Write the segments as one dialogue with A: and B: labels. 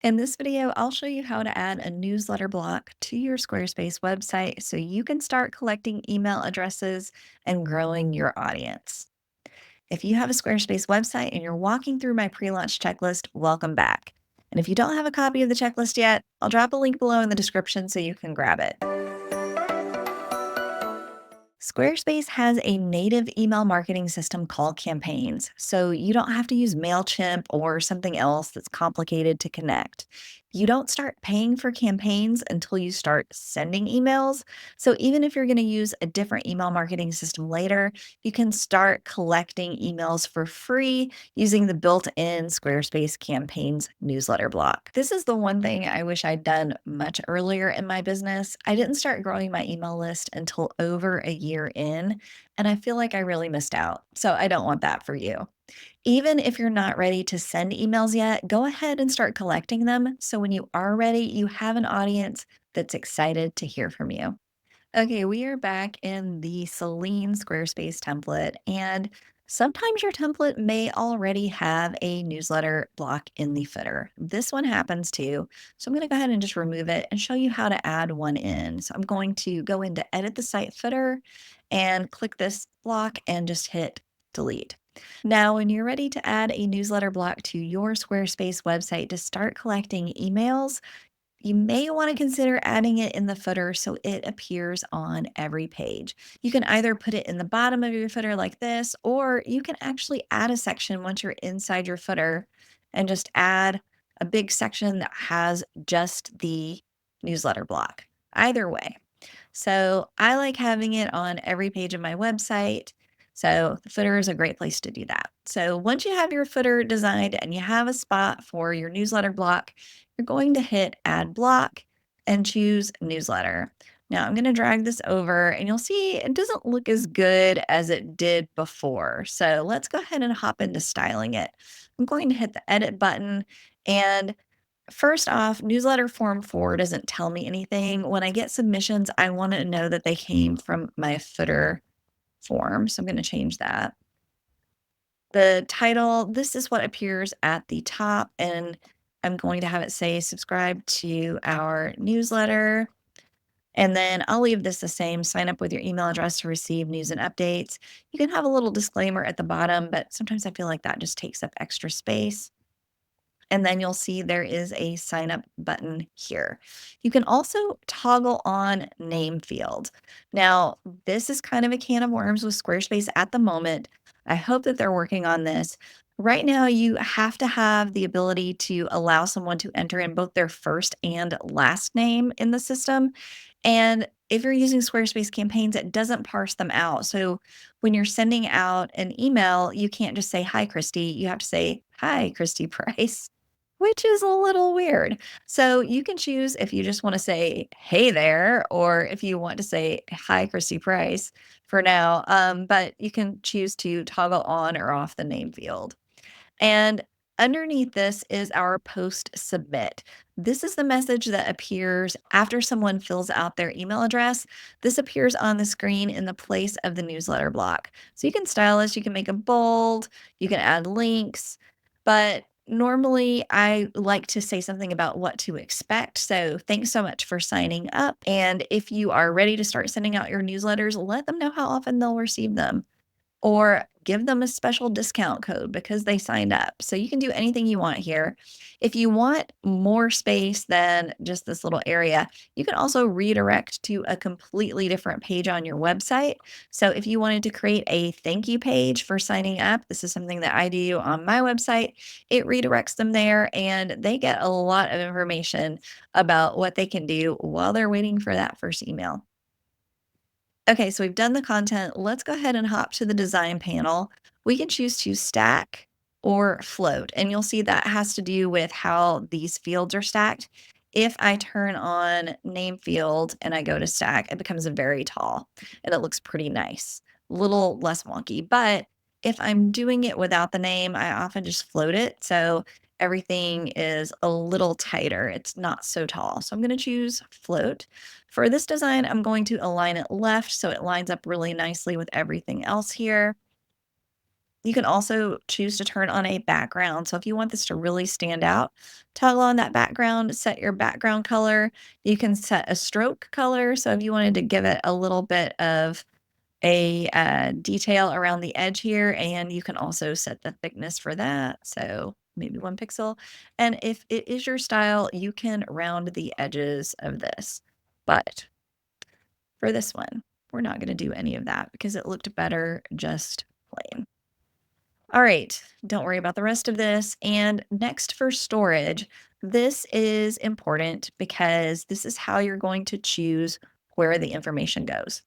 A: In this video, I'll show you how to add a newsletter block to your Squarespace website so you can start collecting email addresses and growing your audience. If you have a Squarespace website and you're walking through my pre-launch checklist, welcome back. And if you don't have a copy of the checklist yet, I'll drop a link below in the description so you can grab it. Squarespace has a native email marketing system called Campaigns, so you don't have to use MailChimp or something else that's complicated to connect. You don't start paying for campaigns until you start sending emails. So even if you're going to use a different email marketing system later, you can start collecting emails for free using the built-in Squarespace Campaigns newsletter block. This is the one thing I wish I'd done much earlier in my business. I didn't start growing my email list until over a year in, and I feel like I really missed out. So I don't want that for you. Even if you're not ready to send emails yet, go ahead and start collecting them. So when you are ready, you have an audience that's excited to hear from you. Okay, we are back in the Celine Squarespace template, and sometimes your template may already have a newsletter block in the footer. This one happens too. So I'm going to go ahead and just remove it and show you how to add one in. So I'm going to go into Edit the Site Footer and click this block and just hit Delete. Now, when you're ready to add a newsletter block to your Squarespace website to start collecting emails, you may want to consider adding it in the footer so it appears on every page. You can either put it in the bottom of your footer like this, or you can actually add a section once you're inside your footer and just add a big section that has just the newsletter block. Either way. So I like having it on every page of my website. So the footer is a great place to do that. So once you have your footer designed and you have a spot for your newsletter block, you're going to hit Add Block and choose Newsletter. Now I'm going to drag this over and you'll see it doesn't look as good as it did before. So let's go ahead and hop into styling it. I'm going to hit the Edit button, and first off, newsletter form 4 doesn't tell me anything. When I get submissions, I want to know that they came from my footer form. So I'm going to change that. The title, this is what appears at the top, and I'm going to have it say subscribe to our newsletter. And then I'll leave this the same. Sign up with your email address to receive news and updates. You can have a little disclaimer at the bottom, but sometimes I feel like that just takes up extra space. And then you'll see there is a sign up button here. You can also toggle on name field. Now, this is kind of a can of worms with Squarespace at the moment. I hope that they're working on this. Right now, you have to have the ability to allow someone to enter in both their first and last name in the system. And if you're using Squarespace campaigns, it doesn't parse them out. So when you're sending out an email, you can't just say, "Hi, Christy." You have to say, "Hi, Christy Price." Which is a little weird. So you can choose if you just want to say, "Hey there," or if you want to say, "Hi, Christy Price" for now. But you can choose to toggle on or off the name field. And underneath this is our post submit. This is the message that appears after someone fills out their email address. This appears on the screen in the place of the newsletter block. So you can style this, you can make them bold, you can add links, but normally I like to say something about what to expect. So thanks so much for signing up. And if you are ready to start sending out your newsletters, let them know how often they'll receive them, or give them a special discount code because they signed up. So you can do anything you want here. If you want more space than just this little area, you can also redirect to a completely different page on your website. So if you wanted to create a thank you page for signing up, this is something that I do on my website. It redirects them there and they get a lot of information about what they can do while they're waiting for that first email. Okay, so we've done the content. Let's go ahead and hop to the design panel. We can choose to stack or float, and you'll see that has to do with how these fields are stacked. If I turn on name field and I go to stack, it becomes very tall and it looks pretty nice. A little less wonky, but if I'm doing it without the name, I often just float it. So everything is a little tighter. It's not so tall. So I'm going to choose float. For this design, I'm going to align it left so it lines up really nicely with everything else here. You can also choose to turn on a background. So if you want this to really stand out, toggle on that background, set your background color. You can set a stroke color. So if you wanted to give it a little bit of a detail around the edge here, and you can also set the thickness for that. So maybe 1 pixel. And if it is your style, you can round the edges of this. But for this one, we're not going to do any of that because it looked better just plain. All right, don't worry about the rest of this. And next for storage, this is important because this is how you're going to choose where the information goes.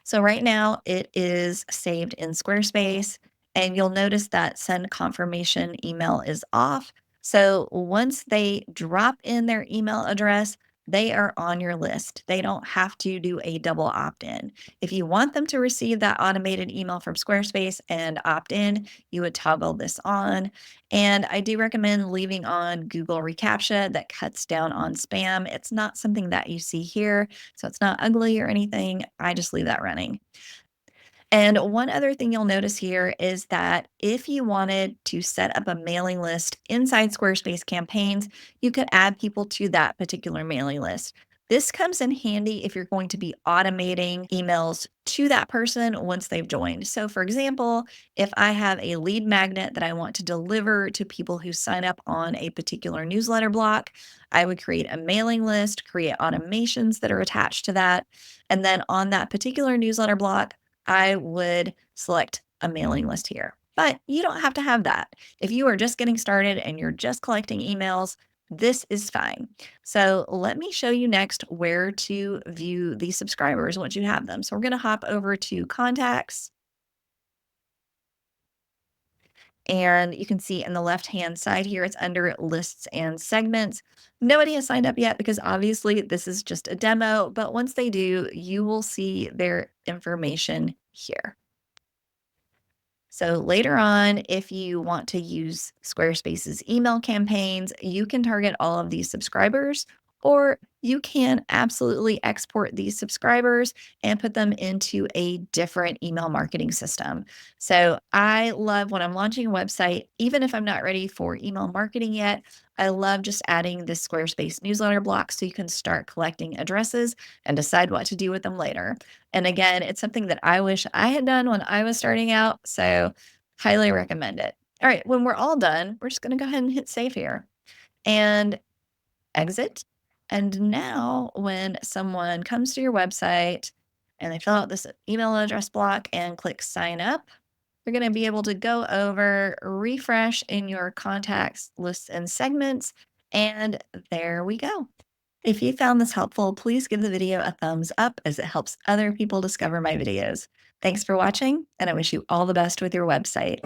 A: So right now it is saved in Squarespace, and you'll notice that send confirmation email is off. So once they drop in their email address, they are on your list. They don't have to do a double opt in. If you want them to receive that automated email from Squarespace and opt in, you would toggle this on. And I do recommend leaving on Google reCAPTCHA that cuts down on spam. It's not something that you see here, so it's not ugly or anything. I just leave that running. And one other thing you'll notice here is that if you wanted to set up a mailing list inside Squarespace campaigns, you could add people to that particular mailing list. This comes in handy if you're going to be automating emails to that person once they've joined. So, for example, if I have a lead magnet that I want to deliver to people who sign up on a particular newsletter block, I would create a mailing list, create automations that are attached to that. And then on that particular newsletter block, I would select a mailing list here. But you don't have to have that. If you are just getting started and you're just collecting emails, this is fine. So let me show you next where to view the subscribers once you have them. So we're going to hop over to contacts, and you can see in the left-hand side here, it's under lists and segments. Nobody has signed up yet because obviously this is just a demo, but once they do, you will see their information here. So later on, if you want to use Squarespace's email campaigns, you can target all of these subscribers, or you can absolutely export these subscribers and put them into a different email marketing system. So I love when I'm launching a website, even if I'm not ready for email marketing yet, I love just adding this Squarespace newsletter block so you can start collecting addresses and decide what to do with them later. And again, it's something that I wish I had done when I was starting out. So, highly recommend it. All right, when we're all done, we're just going to go ahead and hit save here and exit. And now, when someone comes to your website and they fill out this email address block and click sign up, you're going to be able to go over, refresh in your contacts, lists, and segments. And there we go. If you found this helpful, please give the video a thumbs up as it helps other people discover my videos. Thanks for watching, and I wish you all the best with your website.